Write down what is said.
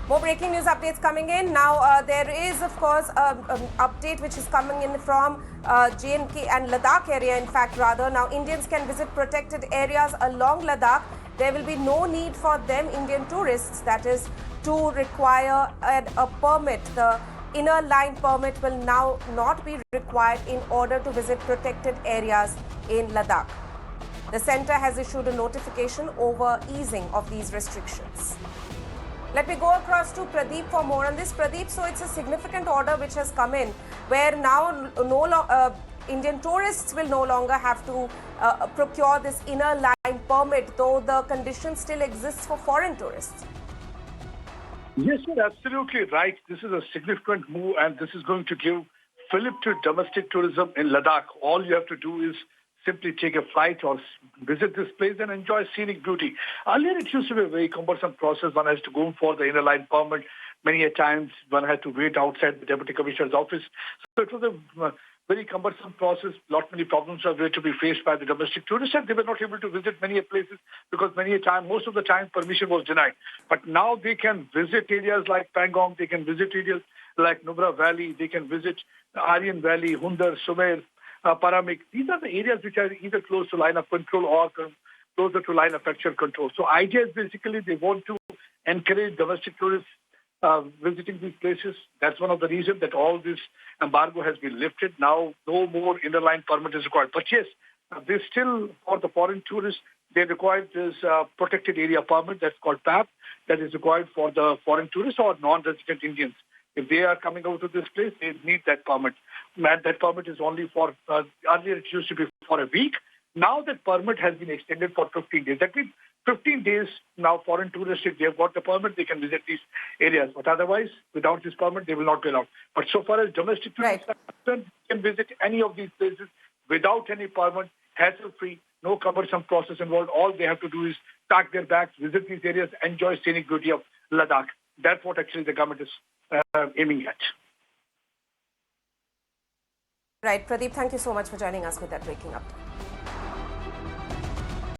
More breaking news updates coming in. Now, there is, of course, an update which is coming in from J&K and Ladakh area, in fact, rather. Now, Indians can visit protected areas along Ladakh. There will be no need for them, Indian tourists, that is, to require a permit. The inner line permit will now not be required in order to visit protected areas in Ladakh. The centre has issued a notification over easing of these restrictions. Let me go across to Pradeep for more on this. Pradeep, so it's a significant order which has come in where now Indian tourists will no longer have to procure this inner line permit, though the condition still exists for foreign tourists. Yes, you're absolutely right. This is a significant move, and this is going to give fillip to domestic tourism in Ladakh. All you have to do is simply take a flight or visit this place and enjoy scenic beauty. Earlier, it used to be a very cumbersome process. One has to go for the inner line permit. Many a times, one had to wait outside the Deputy Commissioner's office. So it was a very cumbersome process. Many problems were to be faced by the domestic tourists, and they were not able to visit many places because most of the time, permission was denied. But now they can visit areas like Pangong, they can visit areas like Nubra Valley, they can visit Aryan Valley, Hundar, Sumer, Paramik. These are the areas which are either close to line of control or closer to line of actual control. So idea is basically they want to encourage domestic tourists visiting these places. That's one of the reasons that all this embargo has been lifted. Now no more inner line permit is required. But yes, they still, for the foreign tourists, they require this protected area permit that's called PAP that is required for the foreign tourists or non-resident Indians. If they are coming out to this place, they need that permit. And that permit is only for, earlier it used to be for a week. Now that permit has been extended for 15 days. That means 15 days now foreign tourists, if they have got the permit, they can visit these areas. But otherwise, without this permit, they will not be allowed. But so far as domestic tourists are concerned, they can visit any of these places without any permit, hassle-free, no cumbersome process involved. All they have to do is pack their bags, visit these areas, enjoy scenic beauty of Ladakh. That's what actually the government is aiming at. Right, Pradeep, thank you so much for joining us with that breaking update.